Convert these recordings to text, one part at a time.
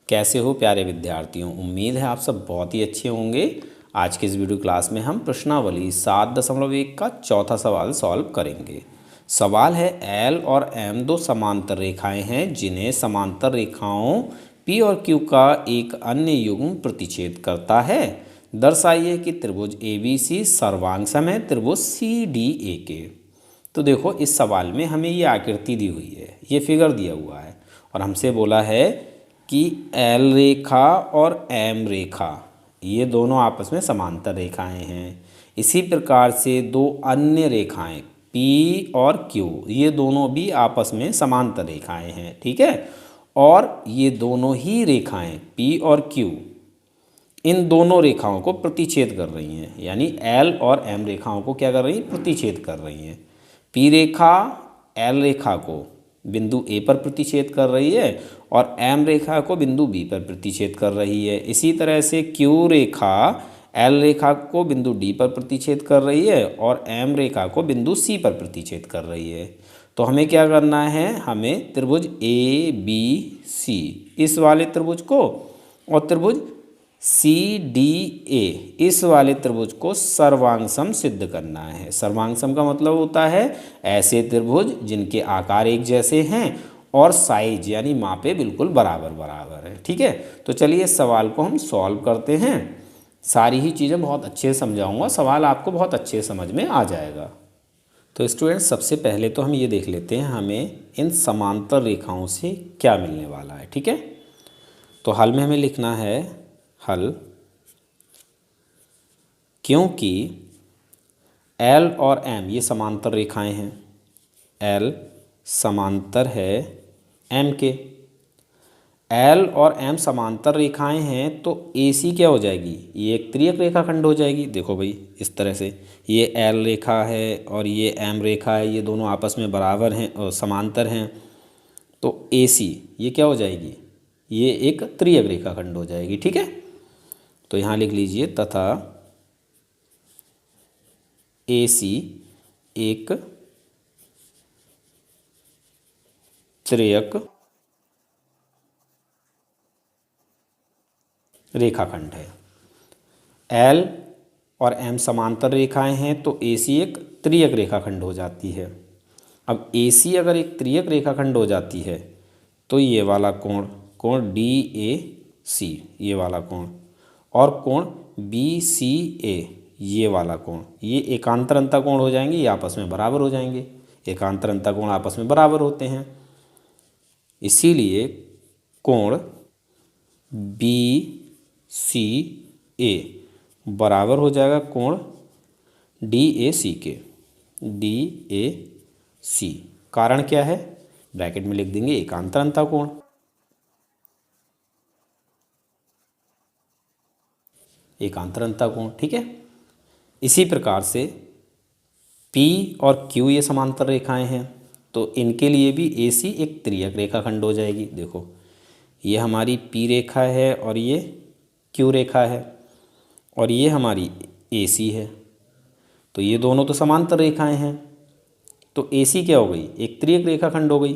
कैसे हो प्यारे विद्यार्थियों। उम्मीद है आप सब बहुत ही अच्छे होंगे। आज के इस वीडियो क्लास में हम प्रश्नावली 7.1 का चौथा सवाल सॉल्व करेंगे। सवाल है एल और एम दो समांतर रेखाएं हैं जिन्हें समांतर रेखाओं पी और क्यू का एक अन्य युग्म प्रतिच्छेद करता है। दर्शाइए कि त्रिभुज ए बी सी सर्वांग सम है त्रिभुज सी डी ए के। तो देखो इस सवाल में हमें ये आकृति दी हुई है, ये फिगर दिया हुआ है और हमसे बोला है कि एल रेखा और एम रेखा ये दोनों आपस में समांतर रेखाएं हैं। इसी प्रकार से दो अन्य रेखाएं पी और क्यू ये दोनों भी आपस में समांतर रेखाएं हैं, ठीक है। और ये दोनों ही रेखाएं पी और क्यू इन दोनों रेखाओं को प्रतिच्छेद कर रही हैं, यानी एल और एम रेखाओं को क्या कर रही हैं, प्रतिच्छेद कर रही हैं। पी रेखा एल रेखा को बिंदु ए पर प्रतिच्छेद कर रही है और एम रेखा को बिंदु बी पर प्रतिच्छेद कर रही है। इसी तरह से क्यू रेखा एल रेखा को बिंदु डी पर प्रतिच्छेद कर रही है और एम रेखा को बिंदु सी पर प्रतिच्छेद कर रही है। तो हमें क्या करना है, हमें त्रिभुज ए बी सी इस वाले त्रिभुज को और त्रिभुज सी डी ए इस वाले त्रिभुज को सर्वांगसम सिद्ध करना है। सर्वांगसम का मतलब होता है ऐसे त्रिभुज जिनके आकार एक जैसे हैं और साइज यानी मापे बिल्कुल बराबर बराबर है, ठीक है। तो चलिए इस सवाल को हम सॉल्व करते हैं। सारी ही चीज़ें बहुत अच्छे से समझाऊंगा, सवाल आपको बहुत अच्छे समझ में आ जाएगा। तो स्टूडेंट्स सबसे पहले तो हम ये देख लेते हैं हमें इन समांतर रेखाओं से क्या मिलने वाला है, ठीक है। तो हल में हमें लिखना है हल, क्योंकि एल और एम ये समांतर रेखाएं हैं, एल समांतर है एम के, एल और एम समांतर रेखाएं हैं तो ए सी क्या हो जाएगी, ये एक त्रियक रेखाखंड हो जाएगी। देखो भाई इस तरह से ये एल रेखा है और ये एम रेखा है, ये दोनों आपस में बराबर हैं और समांतर हैं। तो ए सी ये क्या हो जाएगी, ये एक त्रियक रेखाखंड हो जाएगी, ठीक है। तो यहाँ लिख लीजिए तथा ए सी एक त्रियक रेखाखंड है। एल और एम समांतर रेखाएं हैं तो ए सी एक त्रियक रेखाखंड हो जाती है। अब ए सी अगर एक त्रियक रेखाखंड हो जाती है तो ये वाला कोण कोण डी ए सी ये वाला कोण और कोण बी सी ए ये वाला कोण ये एकांतर अंतः कोण हो जाएंगे, ये आपस में बराबर हो जाएंगे। एकांतर अंतः कोण आपस में बराबर होते हैं, इसीलिए कोण बी सी ए बराबर हो जाएगा कोण डी ए सी के, डी ए सी। कारण क्या है, ब्रैकेट में लिख देंगे एकांतर अंतः कोण। एकांतर अंतः कोण, ठीक है। इसी प्रकार से P और Q ये समांतर रेखाएं हैं तो इनके लिए भी AC एक त्रियक रेखाखंड हो जाएगी। देखो ये हमारी P रेखा है और ये Q रेखा है और ये हमारी AC है, तो ये दोनों तो समांतर रेखाएं हैं तो AC क्या हो गई, एक त्रियक रेखाखंड हो गई।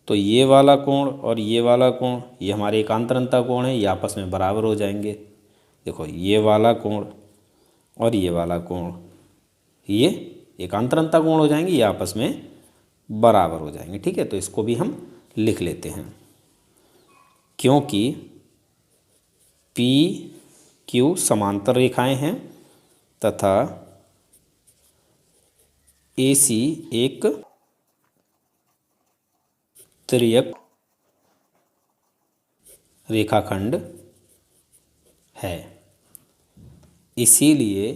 तो ये वाला कोण और ये वाला कोण ये हमारे एकांतर अंतः कोण है, ये आपस में बराबर हो जाएंगे। देखो ये वाला कोण और ये वाला कोण ये एकांतर अंतः कोण हो जाएंगे, ये आपस में बराबर हो जाएंगे, ठीक है। तो इसको भी हम लिख लेते हैं, क्योंकि पी क्यू समांतर रेखाएं हैं तथा ए सी एक त्रियक रेखाखंड है। इसीलिए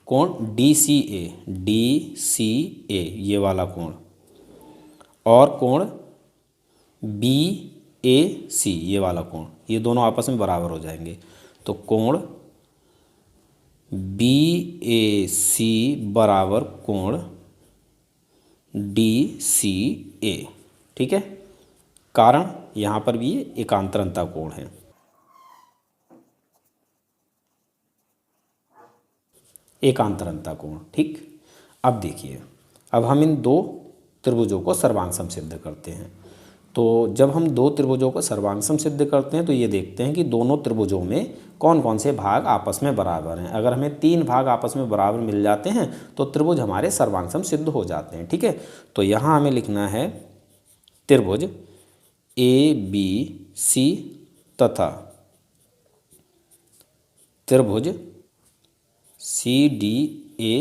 कोण डी सी ए ये वाला कोण और कोण बी ए सी ये वाला कोण ये दोनों आपस में बराबर हो जाएंगे। तो कोण बी ए सी बराबर कोण डी सी ए, ठीक है। कारण यहाँ पर भी ये एकांतर अंतः कोण है। एकांतर अंतः कोण, ठीक। अब देखिए अब हम इन दो त्रिभुजों को सर्वांग सम सिद्ध करते हैं। तो जब हम दो त्रिभुजों को सर्वांग सम सिद्ध करते हैं तो ये देखते हैं कि दोनों त्रिभुजों में कौन कौन से भाग आपस में बराबर हैं। अगर हमें 3 भाग आपस में बराबर मिल जाते हैं तो त्रिभुज हमारे सर्वांग सम सिद्ध हो जाते हैं। ठीक है, तो यहाँ हमें लिखना है त्रिभुज ABC तथा त्रिभुज CDA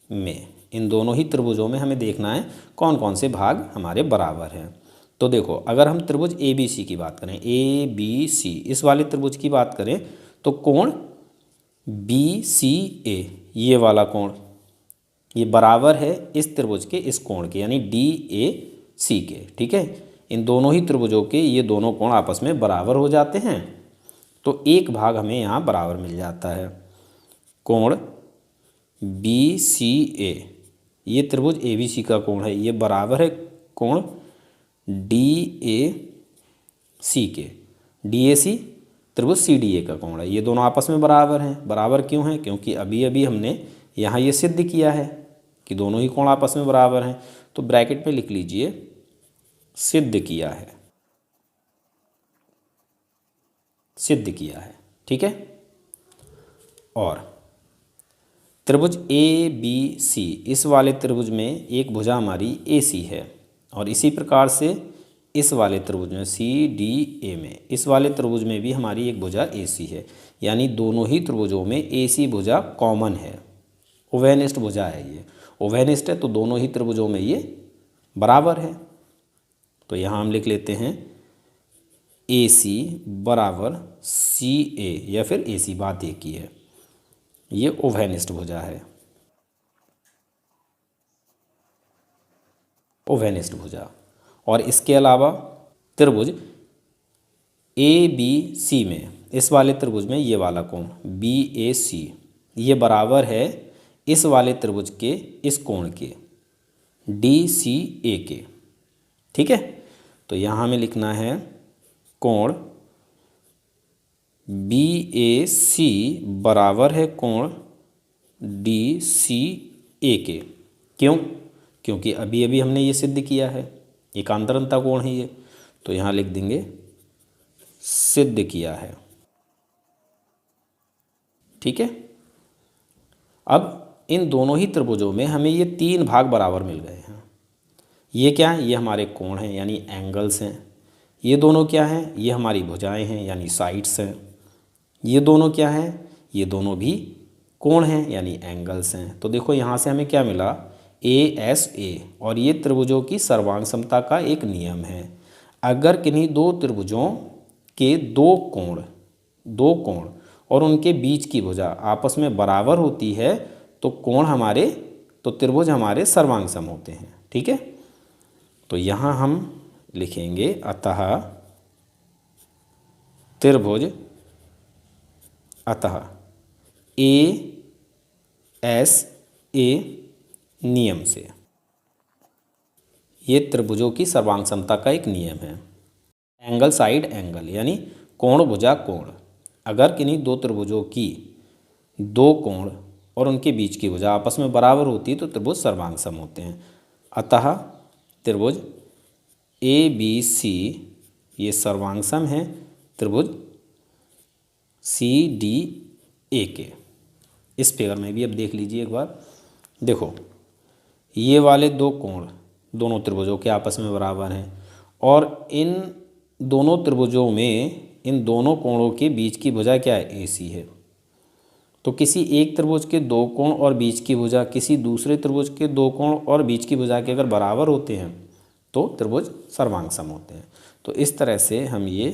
में, इन दोनों ही त्रिभुजों में हमें देखना है कौन कौन से भाग हमारे बराबर हैं। तो देखो, अगर हम त्रिभुज ABC की बात करें, ABC इस वाले त्रिभुज की बात करें तो कोण BCA, ये वाला कोण, ये बराबर है इस त्रिभुज के इस कोण के, यानी DAC के। ठीक है, इन दोनों ही त्रिभुजों के ये दोनों कोण आपस में बराबर हो जाते हैं, तो एक भाग हमें यहाँ बराबर मिल जाता है। कोण BCA, ये त्रिभुज ABC का कोण है, ये बराबर है कोण DAC के। DAC त्रिभुज CDA का कोण है, ये दोनों आपस में बराबर हैं। बराबर क्यों हैं? क्योंकि अभी अभी हमने यहाँ ये सिद्ध किया है कि दोनों ही कोण आपस में बराबर हैं। तो ब्रैकेट में लिख लीजिए सिद्ध किया है, सिद्ध किया है। ठीक है, और त्रिभुज ABC, इस वाले त्रिभुज में एक भुजा हमारी AC है, और इसी प्रकार से इस वाले त्रिभुज में CDA में, इस वाले त्रिभुज में भी हमारी एक भुजा AC है, यानी दोनों ही त्रिभुजों में AC भुजा कॉमन है, उभयनिष्ठ भुजा है। ये उभयनिष्ठ है तो दोनों ही त्रिभुजों में ये बराबर है। तो यहाँ हम लिख लेते हैं AC बराबर CA, या फिर AC बात एक ही है, ये उभयनिष्ठ भुजा है, उभयनिष्ठ भुजा। और इसके अलावा त्रिभुज ABC में, इस वाले त्रिभुज में ये वाला कोण BAC, ये बराबर है इस वाले त्रिभुज के इस कोण के DCA के। ठीक है, तो यहाँ हमें लिखना है कोण BAC बराबर है कोण DCA के। क्यों? क्योंकि अभी अभी हमने ये सिद्ध किया है, एकांतरता कोण है ये, तो यहाँ लिख देंगे सिद्ध किया है। ठीक है, अब इन दोनों ही त्रिभुजों में हमें ये 3 भाग बराबर मिल गए हैं। ये क्या है? ये हमारे कोण हैं, यानी एंगल्स हैं। ये दोनों क्या हैं? ये हमारी भुजाएं हैं, यानी साइड्स हैं। ये दोनों क्या हैं? ये दोनों भी कोण हैं, यानी एंगल्स हैं। तो देखो यहाँ से हमें क्या मिला, ASA, और ये त्रिभुजों की सर्वांग समता का एक नियम है। अगर किन्हीं दो त्रिभुजों के दो कोण और उनके बीच की भुजा आपस में बराबर होती है तो त्रिभुज हमारे सर्वांग सम होते हैं। ठीक है, तो यहाँ हम लिखेंगे अतः त्रिभुज, अतः ASA नियम से, ये त्रिभुजों की सर्वांग समता का एक नियम है। एंगल साइड एंगल, यानी कोण भुजा कोण, अगर किन्हीं दो त्रिभुजों की दो कोण और उनके बीच की भुजा आपस में बराबर होती है तो त्रिभुज सर्वांग सम होते हैं। अतः त्रिभुज ABC ये सर्वांग सम है त्रिभुज CDA के। इस फिगर में भी अब देख लीजिए एक बार, देखो ये वाले दो कोण दोनों त्रिभुजों के आपस में बराबर हैं, और इन दोनों त्रिभुजों में इन दोनों कोणों के बीच की भुजा क्या है? AC है। तो किसी एक त्रिभुज के दो कोण और बीच की भुजा किसी दूसरे त्रिभुज के दो कोण और बीच की भुजा के अगर बराबर होते हैं तो त्रिभुज सर्वांग सम होते हैं। तो इस तरह से हम ये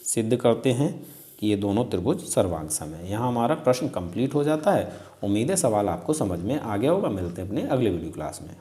सिद्ध करते हैं कि ये दोनों त्रिभुज सर्वांग सम है। यहाँ हमारा प्रश्न कंप्लीट हो जाता है। उम्मीद है सवाल आपको समझ में आ गया होगा। मिलते हैं अपने अगले वीडियो क्लास में।